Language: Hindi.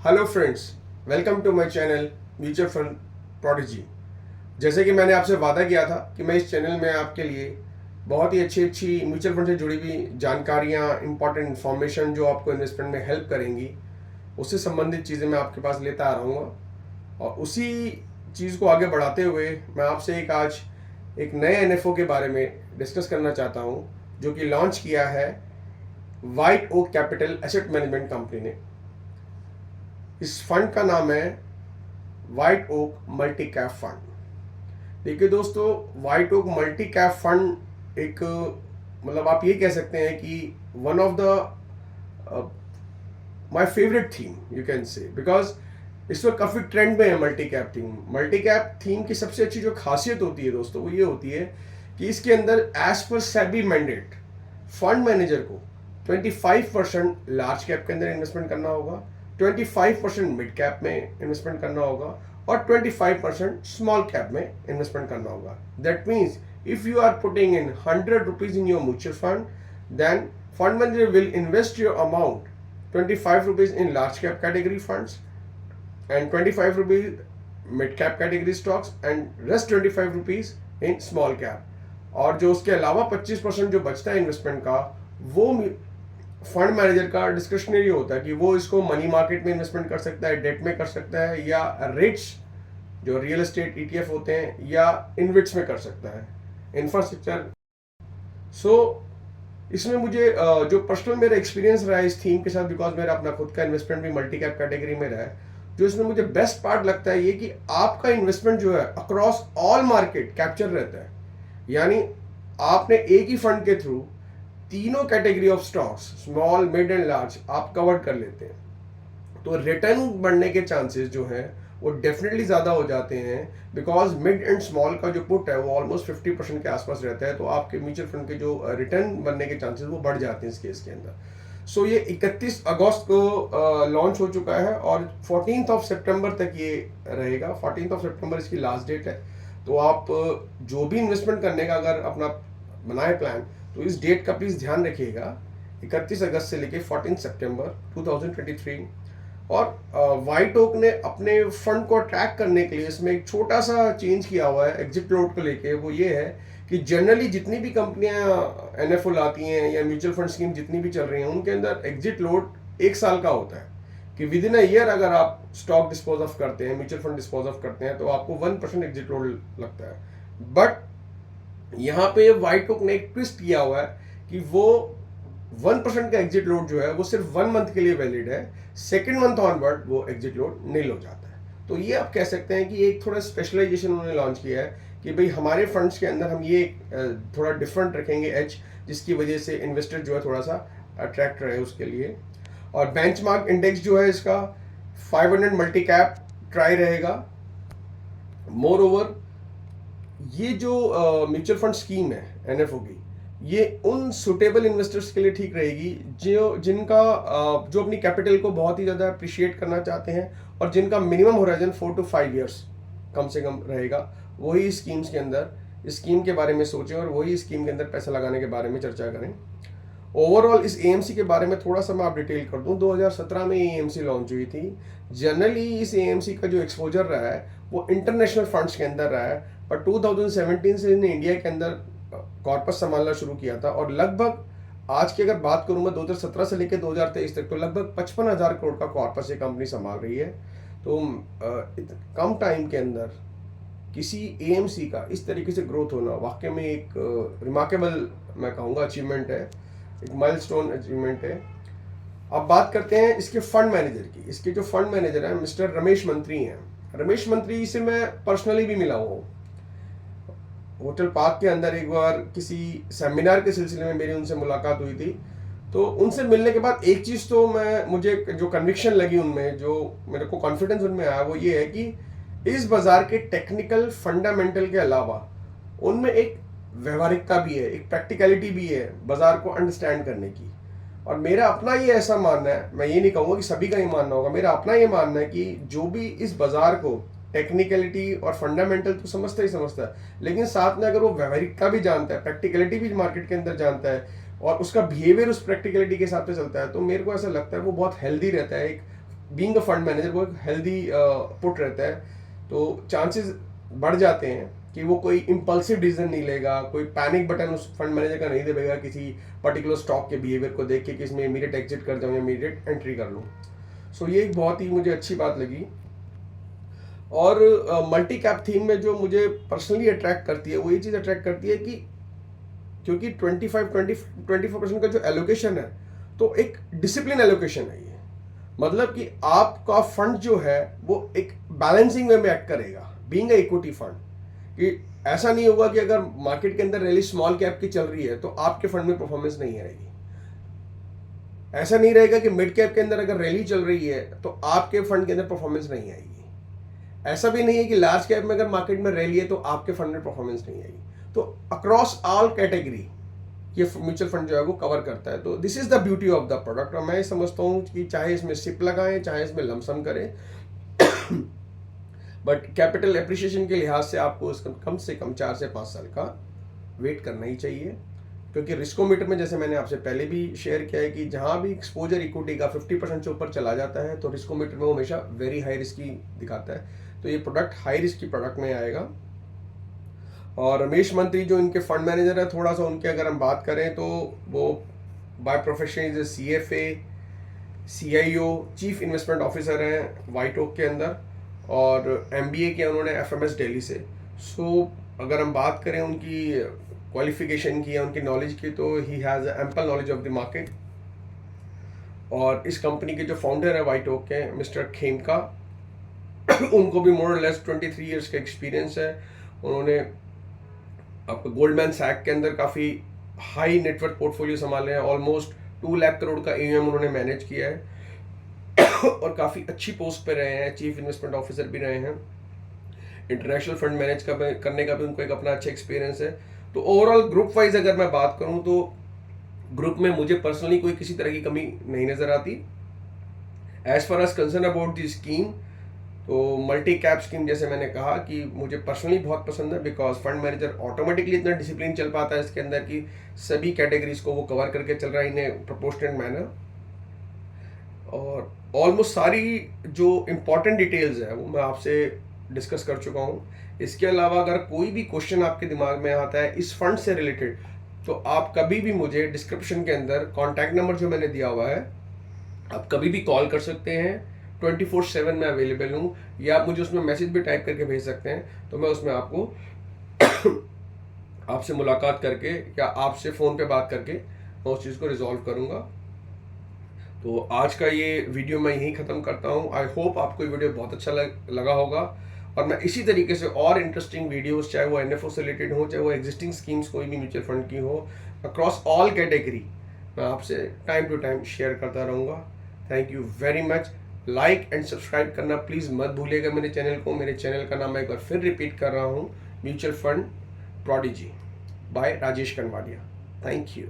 Hello friends, welcome to my channel mutual fund prodigy. जैसे कि मैंने आपसे वादा किया था कि मैं इस चैनल में आपके लिए बहुत ही अच्छी अच्छी म्यूचुअल फंड से जुड़ी हुई जानकारियाँ, इंपॉर्टेंट इन्फॉर्मेशन जो आपको इन्वेस्टमेंट में हेल्प करेंगी, उससे संबंधित चीज़ें मैं आपके पास लेता आ रहूँगा। और उसी चीज़ को आगे बढ़ाते हुए मैं आपसे आज एक नए एनएफओ के बारे में डिस्कस करना चाहता हूँ, जो कि लॉन्च किया है White Oak Capital Asset Management company ने। इस फंड का नाम है White Oak multi cap fund. देखिए दोस्तों, White Oak multi cap fund एक मतलब आप ये कह सकते हैं कि one of the my favourite theme you can say, because इस वक्त काफ़ी ट्रेंड में है multi cap theme. Multi cap theme की सबसे अच्छी जो खासियत होती है दोस्तों, वो ये होती है कि इसके अंदर as per SEBI mandate fund manager को 25% लार्ज कैप के अंदर इन्वेस्टमेंट करना होगा, 25% मिड कैप में इन्वेस्टमेंट करना होगा और 25% स्मॉल कैप में इन्वेस्टमेंट करना होगा। That means if you are putting in 100 rupees in your mutual fund, then fund manager will invest your amount 25 rupees in large cap category funds and 25 rupees mid cap category stocks and rest 25 rupees in small cap। और जो उसके अलावा 25% जो बचता है इन्वेस्टमेंट का, वो फंड मैनेजर का डिस्क्रिशनरी होता है कि वो इसको मनी मार्केट में इन्वेस्टमेंट कर सकता है, डेट में कर सकता है, या रिट्स जो रियल एस्टेट ईटीएफ होते हैं, या इनविट्स में कर सकता है, इंफ्रास्ट्रक्चर। सो इसमें मुझे जो पर्सनल मेरा एक्सपीरियंस रहा है इस थीम के साथ, बिकॉज मेरा अपना खुद का इन्वेस्टमेंट भी मल्टी कैप कैटेगरी में रहा है, जो इसमें मुझे बेस्ट पार्ट लगता है ये कि आपका इन्वेस्टमेंट जो है अक्रॉस ऑल मार्केट कैप्चर रहता है। यानी आपने एक ही फंड के थ्रू तीनों category of stocks, small, mid and large, आप कवर कर लेते हैं। तो रिटर्न बढ़ने के चांसेस जो है वो डेफिनेटली ज़्यादा हो जाते हैं, बिकॉज मिड एंड स्मॉल का जो पुट है वो ऑलमोस्ट 50% के आसपास रहता है। तो आपके म्यूचुअल फंड के जो रिटर्न बनने के चांसेस वो बढ़ जाते हैं इस केस के अंदर। सो ये 31 अगस्त को लॉन्च हो चुका है और 14 सितंबर तक ये रहेगा। 14 सितंबर इसकी लास्ट डेट है। तो आप जो भी इन्वेस्टमेंट करने का अगर अपना बनाए प्लान, तो इस डेट का प्लीज़ ध्यान रखिएगा, 31 अगस्त से लेके 14 सितंबर 2023। और व्हाइट ओक ने अपने फंड को ट्रैक करने के लिए इसमें एक छोटा सा चेंज किया हुआ है एग्जिट लोड को लेके। वो ये है कि जनरली जितनी भी कंपनियां एनएफओ लाती हैं या म्यूचुअल फंड स्कीम जितनी भी चल रही हैं, उनके अंदर एग्जिट लोड 1 साल का होता है कि विद इन अ ईयर अगर आप स्टॉक डिस्पोज ऑफ करते हैं, म्यूचुअल फंड डिस्पोज ऑफ करते हैं, तो आपको 1% एग्जिट लोड लगता है। बट यहाँ पे व्हाइट ओक ने एक ट्विस्ट किया हुआ है कि वो 1% का एग्जिट लोड जो है वो सिर्फ 1 मंथ के लिए वैलिड है। सेकेंड मंथ ऑनवर्ड वो एग्जिट लोड नील हो जाता है। तो ये आप कह सकते हैं कि एक थोड़ा स्पेशलाइजेशन उन्होंने लॉन्च किया है कि भाई हमारे फंड्स के अंदर हम ये थोड़ा डिफरेंट रखेंगे एज, जिसकी वजह से इन्वेस्टर जो है थोड़ा सा अट्रैक्ट रहे उसके लिए। और बेंचमार्क इंडेक्स जो है इसका 500 मल्टी कैप ट्राई रहेगा। मोर ओवर ये जो म्यूचुअल फंड स्कीम है एनएफओ की, ये उन सुटेबल इन्वेस्टर्स के लिए ठीक रहेगी जिनका जो अपनी कैपिटल को बहुत ही ज़्यादा अप्रिशिएट करना चाहते हैं और जिनका मिनिमम होराइजन 4 to 5 ईयर्स कम से कम रहेगा। वही स्कीम्स के अंदर इस स्कीम के बारे में सोचें और वही स्कीम के अंदर पैसा लगाने के बारे में चर्चा करें। ओवरऑल इस एएमसी के बारे में थोड़ा सा मैं आप डिटेल कर दूं। 2017 में एएमसी लॉन्च हुई थी। जनरली इस एएमसी का जो एक्सपोजर रहा है वो इंटरनेशनल फंड्स के अंदर रहा है, पर 2017 से इन्हें इंडिया के अंदर कॉर्पस संभालना शुरू किया था। और लगभग आज की अगर बात करूं मैं 2017 से लेकर 2023 तक, तो लगभग 55,000 करोड़ का कॉर्पस ये कंपनी संभाल रही है। तो कम टाइम के अंदर किसी एएमसी का इस तरीके से ग्रोथ होना वाकई में एक रिमार्केबल, मैं कहूँगा, अचीवमेंट है, एक माइलस्टोन अचीवमेंट है। अब बात करते हैं इसके फंड मैनेजर की। इसके जो फंड मैनेजर हैं मिस्टर रमेश मंत्री हैं। रमेश मंत्री से मैं पर्सनली भी मिला हूँ। होटल पार्क के अंदर एक बार किसी सेमिनार के सिलसिले में मेरी उनसे मुलाकात हुई थी। तो उनसे मिलने के बाद एक चीज़ तो मुझे जो कन्विक्शन लगी उनमें, जो मेरे को कॉन्फिडेंस उनमें आया, वो ये है कि इस बाज़ार के टेक्निकल फंडामेंटल के अलावा उनमें एक व्यवहारिकता भी है, एक प्रैक्टिकलिटी भी है बाज़ार को अंडरस्टैंड करने की। और मेरा अपना ये ऐसा मानना है, मैं ये नहीं कहूँगा कि सभी का ही मानना होगा, मेरा अपना ये मानना है कि जो भी इस बाज़ार को टेक्निकलिटी और फंडामेंटल तो समझता ही समझता है, लेकिन साथ में अगर वो व्यवहारिकता भी जानता है, प्रैक्टिकलिटी भी मार्केट के अंदर जानता है और उसका बिहेवियर उस प्रैक्टिकलिटी के हिसाब से चलता है, तो मेरे को ऐसा लगता है वो बहुत हेल्दी रहता है, एक बीइंग अ फंड मैनेजर वो एक हेल्दी पुट रहता है, तो चांसेस बढ़ जाते हैं कि वो कोई इम्पल्सिव डिसीजन नहीं लेगा, कोई पैनिक बटन उस फंड मैनेजर का नहीं दबेगा किसी पर्टिकुलर स्टॉक के बिहेवियर को देख के कि इसमें इमीडिएट एग्जिट कर जाऊँ या इमीडिएट एंट्री कर लूँ। सो ये एक बहुत ही मुझे अच्छी बात लगी। और मल्टी कैप थीम में जो मुझे पर्सनली अट्रैक्ट करती है वो ये चीज़ अट्रैक्ट करती है कि क्योंकि 24% का जो एलोकेशन है तो एक डिसिप्लिन एलोकेशन है ये। मतलब कि आपका फंड जो है वो एक बैलेंसिंग वे में एक्ट करेगा, बीइंग अ इक्विटी फंड, कि ऐसा नहीं होगा कि अगर मार्केट के अंदर रैली स्मॉल कैप की चल रही है तो आपके फंड में परफॉर्मेंस नहीं आएगी। ऐसा नहीं रहेगा कि मिड कैप के अंदर अगर रैली चल रही है तो आपके फंड के अंदर परफॉर्मेंस नहीं आएगी। ऐसा भी नहीं है कि लार्ज कैप में अगर मार्केट में रैली है तो आपके फंड में परफॉर्मेंस नहीं आएगी। तो अक्रॉस ऑल कैटेगरी ये म्यूचुअल फंड जो है वो कवर करता है। तो this is the beauty of the product. और मैं समझता हूँ कि चाहे इसमें सिप लगाएं चाहे इसमें लमसम करें बट कैपिटल एप्रिशिएशन के लिहाज से आपको इसका कम से कम 4 से 5 साल का वेट करना ही चाहिए, क्योंकि रिस्कोमीटर में जैसे मैंने आपसे पहले भी शेयर किया है कि जहाँ भी एक्सपोजर इक्विटी का 50% से ऊपर चला जाता है तो रिस्कोमीटर में वो हमेशा वेरी हाई रिस्क ही दिखाता है। तो ये प्रोडक्ट हाई रिस्क की प्रोडक्ट में आएगा। और रमेश मंत्री जो इनके फंड मैनेजर है, थोड़ा सा उनके अगर हम बात करें तो वो by profession is CFA CIO chief investment officer हैं वाइट ओक के अंदर, और MBA किया उन्होंने FMS दिल्ली से। सो अगर हम बात करें उनकी क्वालिफिकेशन की या उनकी नॉलेज की तो he has ample knowledge of the market. और इस कंपनी के जो फाउंडर है वाइट ओक के मिस्टर खेमका उनको भी मोर और लेस 23 ईयर्स का एक्सपीरियंस है। उन्होंने आपको गोल्डमैन सैक के अंदर काफ़ी हाई नेटवर्क पोर्टफोलियो संभाले हैं, ऑलमोस्ट 2 लाख करोड़ का AUM उन्होंने मैनेज किया है और काफ़ी अच्छी पोस्ट पे रहे हैं, चीफ इन्वेस्टमेंट ऑफिसर भी रहे हैं। इंटरनेशनल फंड मैनेज करने का भी उनको एक अपना अच्छा एक्सपीरियंस है। तो ओवरऑल ग्रुप वाइज अगर मैं बात करूं तो ग्रुप में मुझे पर्सनली कोई किसी तरह की कमी नहीं नज़र आती। As far as concern about the scheme, तो मल्टी कैप स्कीम जैसे मैंने कहा कि मुझे पर्सनली बहुत पसंद है, बिकॉज फंड मैनेजर ऑटोमेटिकली इतना डिसिप्लिन चल पाता है इसके अंदर कि सभी कैटेगरीज को वो कवर करके चल रहा है इन ए प्रोपोर्शनल मैनर। और ऑलमोस्ट सारी जो इम्पोर्टेंट डिटेल्स है वो मैं आपसे डिस्कस कर चुका हूँ। इसके अलावा अगर कोई भी क्वेश्चन आपके दिमाग में आता है इस फंड से रिलेटेड तो आप कभी भी मुझे डिस्क्रिप्शन के अंदर कॉन्टैक्ट नंबर जो मैंने दिया हुआ है आप कभी भी कॉल कर सकते हैं। 24/7 मैं अवेलेबल हूँ, या आप मुझे उसमें मैसेज भी टाइप करके भेज सकते हैं, तो मैं उसमें आपको आपसे मुलाकात करके या आपसे फ़ोन पे बात करके मैं उस चीज़ को रिजॉल्व करूँगा। तो आज का ये वीडियो मैं यहीं ख़त्म करता हूँ। आई होप आपको ये वीडियो बहुत अच्छा लगा होगा, और मैं इसी तरीके से और इंटरेस्टिंग वीडियोस, चाहे वो NFO से रिलेटेड हो, चाहे वो एग्जिस्टिंग स्कीम्स कोई भी म्यूचुअल फंड की हो, अक्रॉस ऑल कैटेगरी मैं आपसे टाइम टू टाइम शेयर करता रहूँगा। Thank you very much. Like and subscribe करना प्लीज़ मत भूलिएगा मेरे चैनल को। मेरे चैनल का नाम मैं एक बार फिर रिपीट कर रहा हूँ, mutual fund prodigy by Rajesh Kanwadia. Thank you.